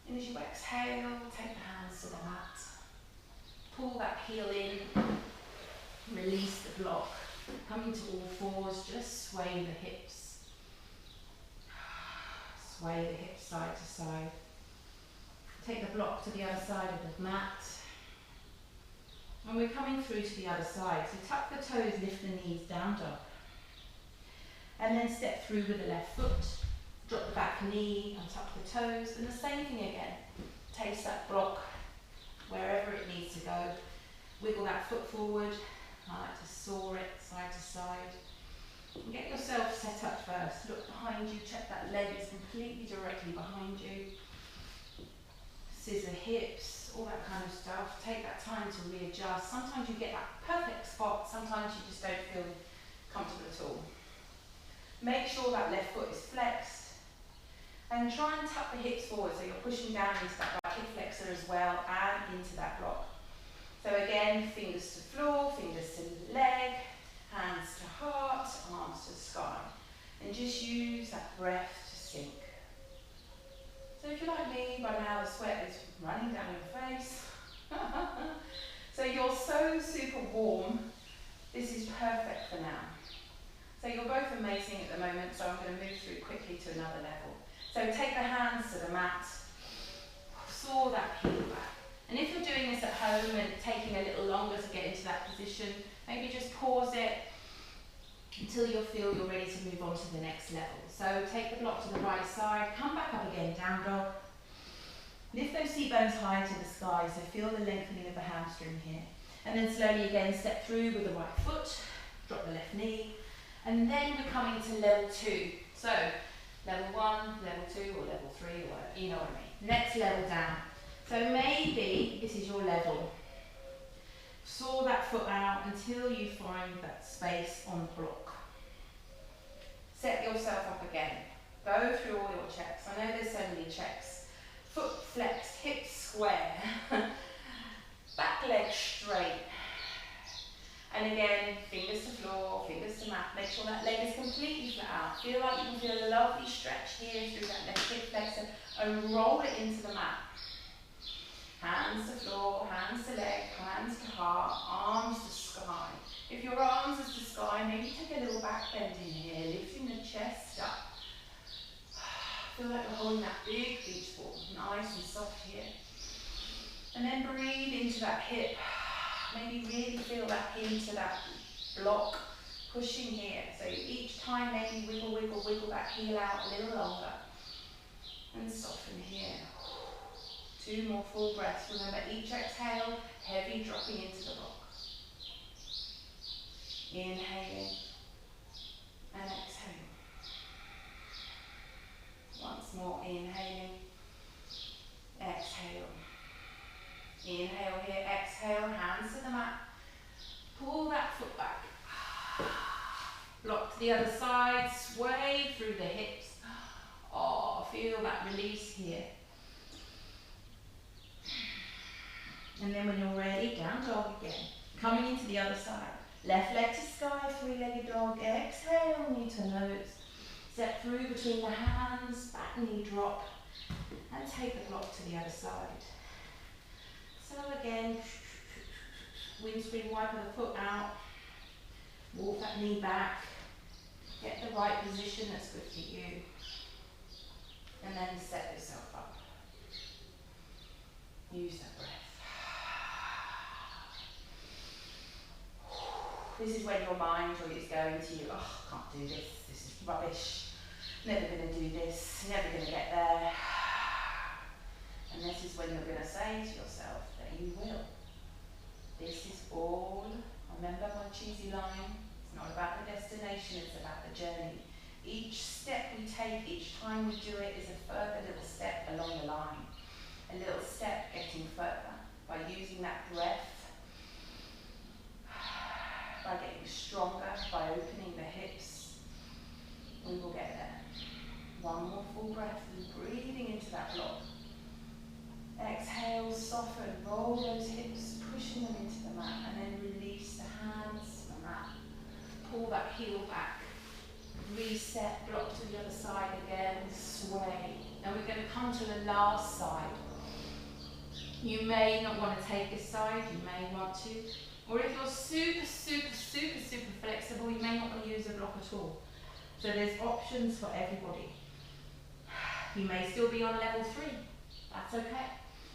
And as you exhale, take the hands to the mat. Pull that heel in. Release the block. Coming to all fours, just sway the hips. Sway the hips side to side. Take the block to the other side of the mat. And we're coming through to the other side. So tuck the toes, lift the knees, down dog. And then step through with the left foot. Drop the back knee and tuck the toes. And the same thing again. Taste that block wherever it needs to go. Wiggle that foot forward. I like to saw it side to side. And get yourself set up first. Look behind you. Check that leg is completely directly behind you. Scissor hips, all that kind of stuff. Take that time to readjust. Sometimes you get that perfect spot. Sometimes you just don't feel comfortable at all. Make sure that left foot is flexed. And try and tuck the hips forward so you're pushing down into that right hip flexor as well and into that block. So again, fingers to floor, fingers to and just use that breath to sink. So if you're like me, by now the sweat is running down your face. So you're so super warm, this is perfect for now. So you're both amazing at the moment, so I'm going to move through quickly to another level. So take the hands to the mat, saw that heel back. And if you're doing this at home and taking a little longer to get into that position, maybe just pause it until you feel you're ready to move on to the next level. So take the block to the right side, come back up again, down dog. Lift those seat bones high to the sky, so feel the lengthening of the hamstring here. And then slowly again step through with the right foot, drop the left knee, and then we're coming to level 2. So level 1, level 2, or level 3, or whatever, you know what I mean. Next level down. So maybe this is your level. Saw that foot out until you find that space on the block. Set yourself up again. Go through all your checks. I know there's so many checks. Foot flexed, hips square, back leg straight. And again, fingers to floor, fingers to mat. Make sure that leg is completely flat out. Feel like you can feel a lovely stretch here through that left hip flexor and roll it into the mat. Hands to floor, hands to leg, hands to heart, arms to sky. If your arms is to sky, maybe take a little back bend in here, lifting the chest up. Feel like you're holding that big beach ball, nice and soft here. And then breathe into that hip. Maybe really feel that into that block, pushing here. So each time maybe wiggle, wiggle, wiggle that heel out a little longer. And soften here. 2 more full breaths. Remember, each exhale, heavy dropping into the block. Inhaling and exhaling. Once more, inhaling, exhale. Inhale here, exhale, hands to the mat. Pull that foot back. Block to the other side, sway through the hips. Oh, feel that release here. And then when you're ready, down dog again. Coming into the other side. Left leg to sky, 3-legged dog. Exhale, knee to nose. Step through between the hands, back knee drop. And take the block to the other side. So again, windscreen wiper the foot out. Walk that knee back. Get the right position that's good for you. And then set yourself up. Use that breath. This is when your mind is going to you, oh, can't do this, this is rubbish, never going to do this, never going to get there. And this is when you're going to say to yourself that you will. This is all, remember my cheesy line, it's not about the destination, it's about the journey. Each step we take, each time we do it, is a further little step along the line. A little step getting further by using that breath, by getting stronger, by opening the hips. We will get there. One more full breath and breathing into that block. Exhale, soften, roll those hips, pushing them into the mat, and then release the hands to the mat. Pull that heel back. Reset, block to the other side again, sway. Now we're going to come to the last side. You may not want to take this side, you may want to. Or if you're super, super, super, super flexible, you may not want to use a block at all. So there's options for everybody. You may still be on level 3, that's okay.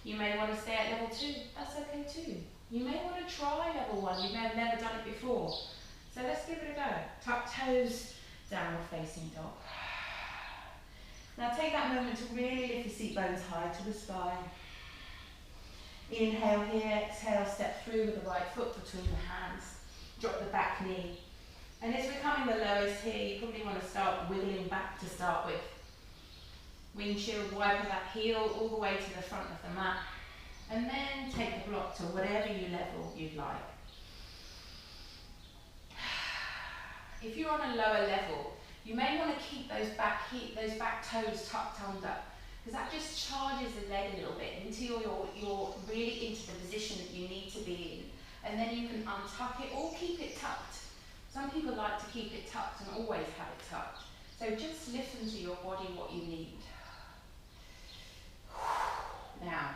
You may want to stay at level 2, that's okay too. You may want to try level 1, you may have never done it before. So let's give it a go. Tuck toes, downward facing dog. Now take that moment to really lift the seat bones high to the sky. Inhale here, exhale, step through with the right foot between the hands. Drop the back knee. And as we're coming the lowest here, you probably want to start wiggling back to start with. Windshield wiper that heel all the way to the front of the mat. And then take the block to whatever level you'd like. If you're on a lower level, you may want to keep those back toes tucked under, because that just charges the leg a little bit until you're really into the position that you need to be in. And then you can untuck it or keep it tucked. Some people like to keep it tucked and always have it tucked. So So just listen to your body, what you need. Now,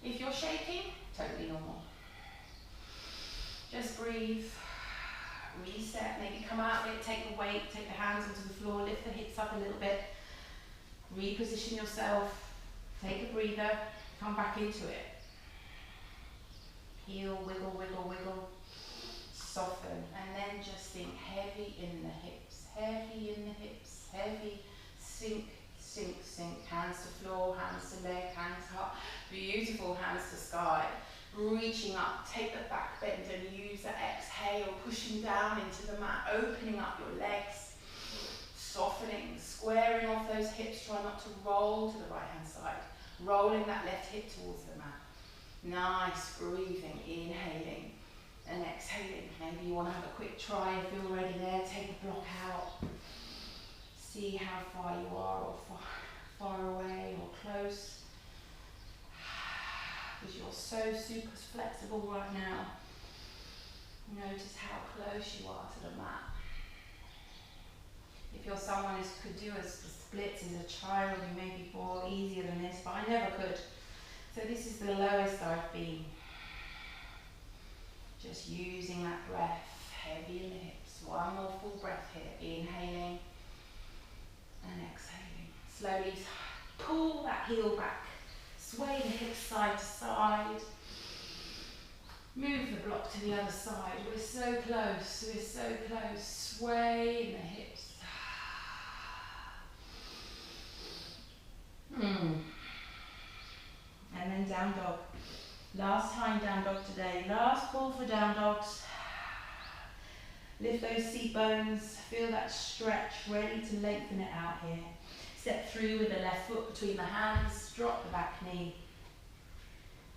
if you're shaking, totally normal. Just breathe, reset, maybe come out of it, take the weight, take the hands onto the floor, lift the hips up a little bit, reposition yourself, take a breather, come back into it. Heel, wiggle, wiggle, wiggle, soften, and then just think heavy in the hips, heavy in the hips, heavy, sink, sink, sink, hands to floor, hands to leg, hands to heart, beautiful, hands to sky, reaching up, take the back bend and use the exhale, pushing down into the mat, opening up your legs, softening, squaring off those hips, try not to roll to the right hand side, rolling that left hip towards the mat. Nice, breathing, inhaling and exhaling. Maybe you want to have a quick try if you're already there, take the block out. See how far you are, or far away or close. Because you're so super flexible right now. Notice how close you are to the mat. If you're someone who could do the splits as a child, you may be more easier than this, but I never could. So this is the lowest I've been. Just using that breath, heavy in the hips. One more full breath here, inhaling and exhaling. Slowly pull that heel back, sway the hips side to side. Move the block to the other side. We're so close, we're so close. Sway in the hips. And then down dog. Last time down dog today. Last call for down dogs. Lift those seat bones. Feel that stretch, ready to lengthen it out here. Step through with the left foot between the hands. Drop the back knee.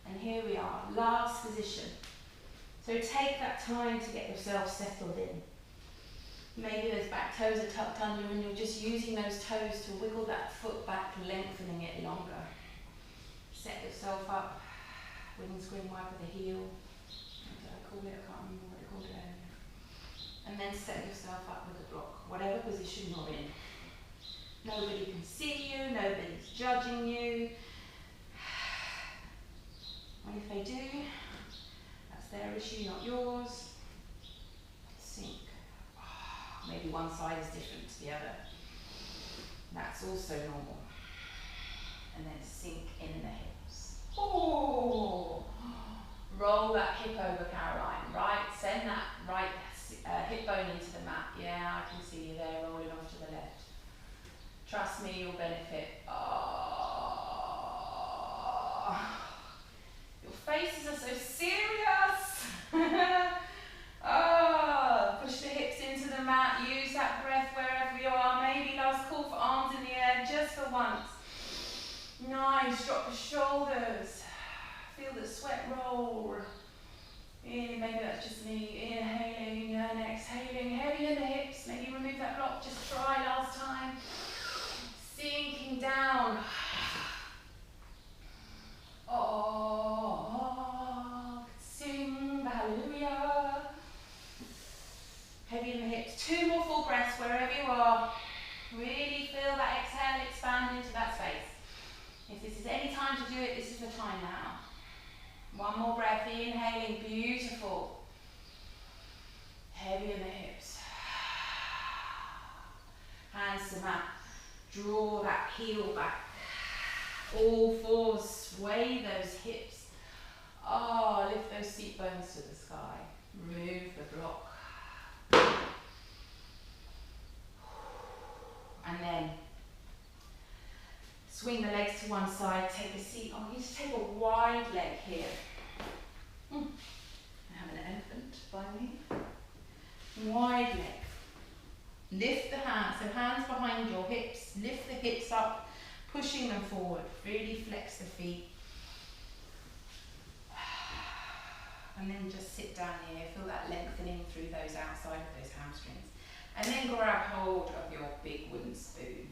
And here we are, last position. So take that time to get yourself settled in. Maybe those back toes are tucked under and you're just using those toes to wiggle that foot back, lengthening it longer. Set yourself up, windscreen wipe with the heel. What did I call it? I can't remember what I called it earlier. And then set yourself up with a block, whatever position you're in. Nobody can see you, nobody's judging you. And if they do, that's their issue, not yours. Sink. Maybe one side is different to the other. That's also normal. And then sink in the hips. Oh! Roll that hip over, Caroline. Right, send that right hip bone into the mat. Yeah, I can see you there, rolling off to the left. Trust me, you'll benefit. Your faces are so serious. Push the hips into the mat. Use that breath wherever you are. Maybe last call for arms in the air just for once. Nice. Drop the shoulders. Feel the sweat roll. Yeah, maybe that's just me. Inhaling and exhaling. Heavy in the hips. Maybe remove that block. Just try last time. Sinking down. Sing the hallelujah. Heavy in the hips. 2 more full breaths wherever you are. Really feel that exhale expand into that space. If this is any time to do it, this is the time now. 1 more breath, inhaling, beautiful. Heavy in the hips. Hands to mat. Draw that heel back. All 4s, sway those hips. Lift those seat bones to the sky. Remove the block. And then swing the legs to one side, take a seat. You just take a wide leg here. I have an elephant by me. Wide leg. Lift the hands, so hands behind your hips. Lift the hips up, pushing them forward. Really flex the feet. And then just sit down here. Feel that lengthening through those outside of those hamstrings. And then grab hold of your big wooden spoon.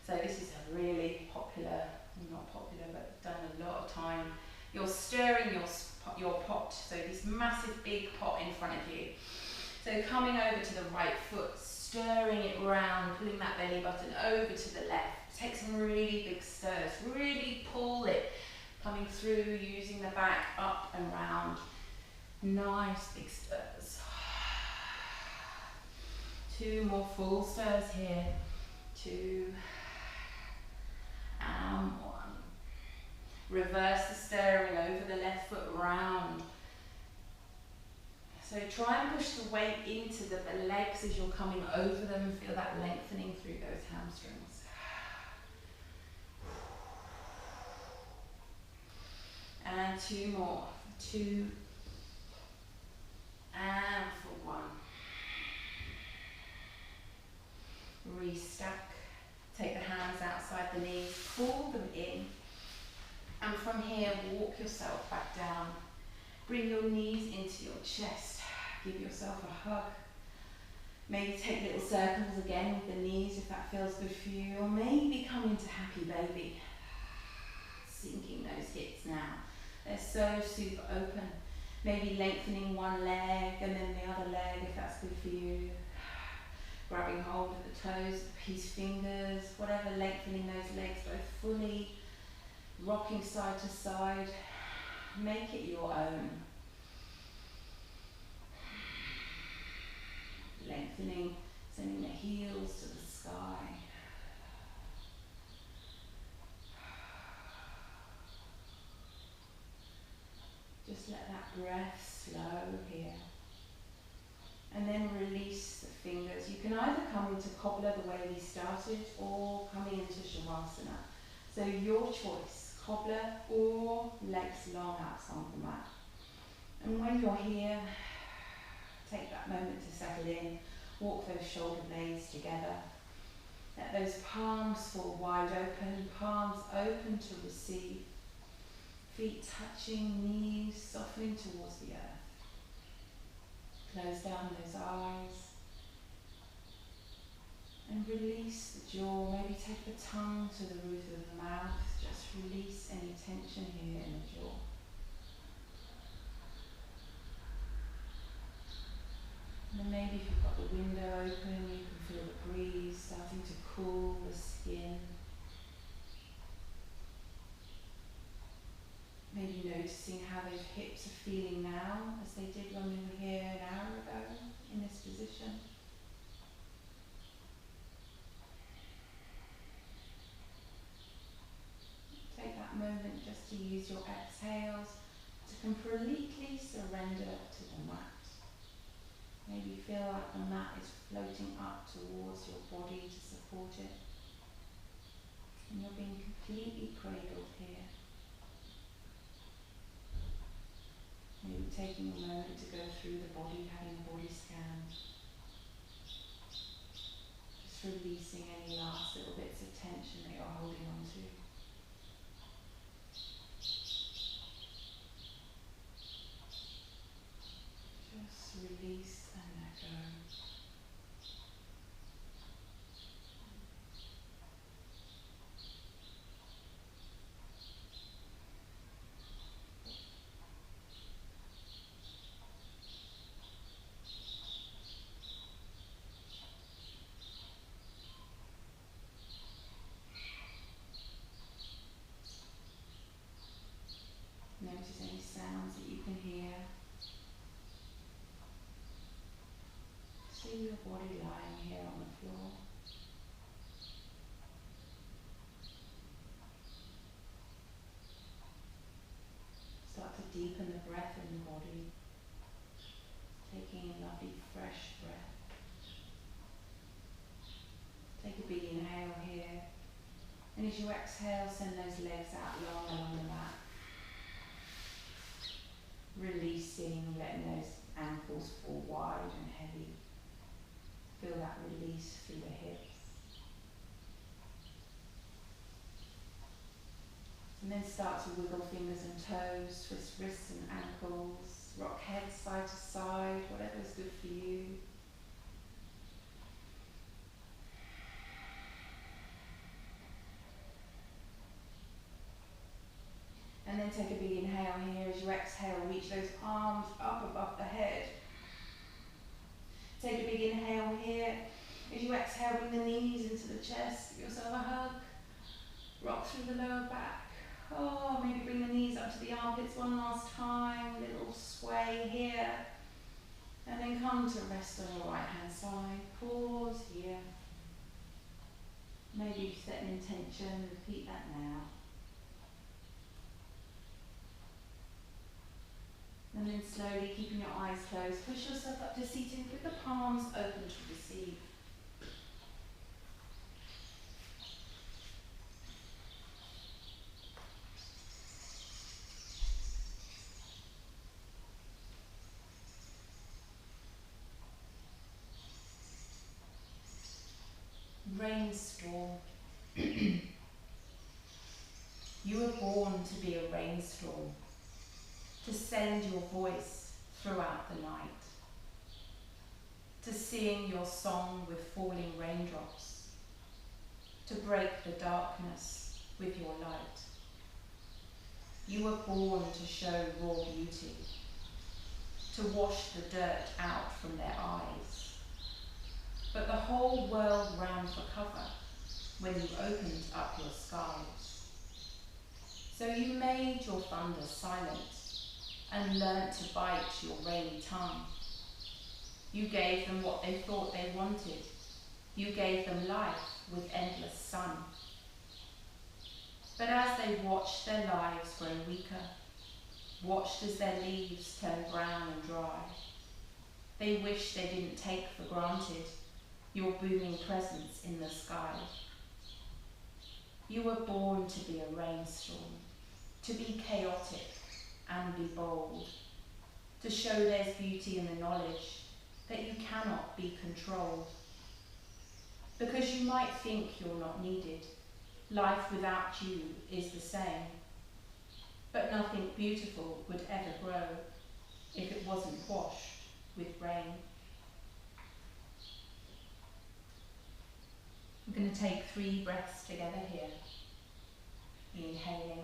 So this is a really popular, not popular, but done a lot of time. You're stirring your pot, so this massive big pot in front of you. So coming over to the right foot, stirring it round, pulling that belly button over to the left. Take some really big stirs, really pull it, coming through, using the back up and round. Nice big stirs. 2 more full stirs here. 2 and 1. Reverse the stirring over the left foot round. So try and push the weight into the legs as you're coming over them and feel that lengthening through those hamstrings. And 2 more. 2 and for 1. Restack. Take the hands outside the knees, pull them in, and from here walk yourself back down. Bring your knees into your chest. Give yourself a hug. Maybe take little circles again with the knees if that feels good for you, or maybe come into happy baby. Sinking those hips now. They're so super open. Maybe lengthening one leg and then the other leg if that's good for you. Grabbing hold of the toes, the peace fingers, whatever, lengthening those legs both fully, rocking side to side. Make it your own. Lengthening, sending the heels to the sky. Just let that breath flow here. And then release the fingers. You can either come into cobbler the way we started or coming into Shavasana. So your choice, cobbler or legs long outside the mat. And when you're here, take that moment to settle in. Walk those shoulder blades together. Let those palms fall wide open, palms open to receive. Feet touching, knees softening towards the earth. Close down those eyes and release the jaw. Maybe take the tongue to the roof of the mouth. Just release any tension here in the jaw. And then maybe if you've got the window open, you can feel the breeze starting to cool the skin. Maybe noticing how those hips are feeling now as they did when we were here an hour ago in this position. Take that moment just to use your exhales to completely surrender to the mat. Maybe feel like the mat is floating up towards your body to support it. And you're being completely cradled here. Maybe taking a moment to go through the body, having a body scan. Just releasing any last little bits of tension that you're holding on to. Just release and let go. Notice any sounds that you can hear. See your body lying here on the floor. Start to deepen the breath in the body. Taking a lovely fresh breath. Take a big inhale here. And as you exhale, send those legs out long along the mat. Releasing, letting those ankles fall wide and heavy. Feel that release through the hips. And then start to wiggle fingers and toes, twist wrists and ankles, rock head side to side, whatever's good for you. And then take a big inhale here. As you exhale, reach those arms up above the head. Take a big inhale here you exhale, bring the knees into the chest, give yourself a hug. Rock through the lower back. Oh, maybe bring the knees up to the armpits one last time. Little sway here. And then come to rest on your right hand side. Pause here. Maybe you set an intention, repeat that now. And then slowly, keeping your eyes closed, push yourself up to seating with the palms open to receive. Rainstorm. You were born to be a rainstorm, to send your voice throughout the night, to sing your song with falling raindrops, to break the darkness with your light. You were born to show raw beauty, to wash the dirt out from their eyes. But the whole world ran for cover when you opened up your skies. So you made your thunder silent and learnt to bite your rainy tongue. You gave them what they thought they wanted. You gave them life with endless sun. But as they watched their lives grow weaker, watched as their leaves turned brown and dry, they wished they didn't take for granted your booming presence in the sky. You were born to be a rainstorm, to be chaotic and be bold, to show there's beauty in the knowledge that you cannot be controlled. Because you might think you're not needed, life without you is the same. But nothing beautiful would ever grow if it wasn't washed with rain. We're going to take 3 breaths together here. Inhaling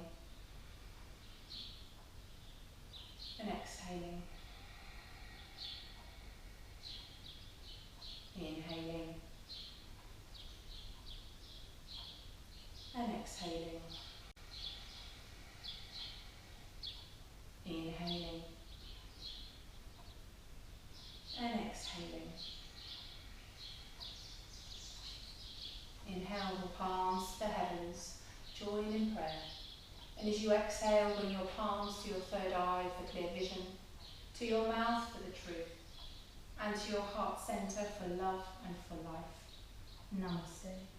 and exhaling. Inhaling and exhaling. Inhaling and exhaling. Inhale the palms to the heavens, join in prayer. And as you exhale, bring your palms to your third eye for clear vision, to your mouth for the truth, and to your heart center for love and for life. Namaste.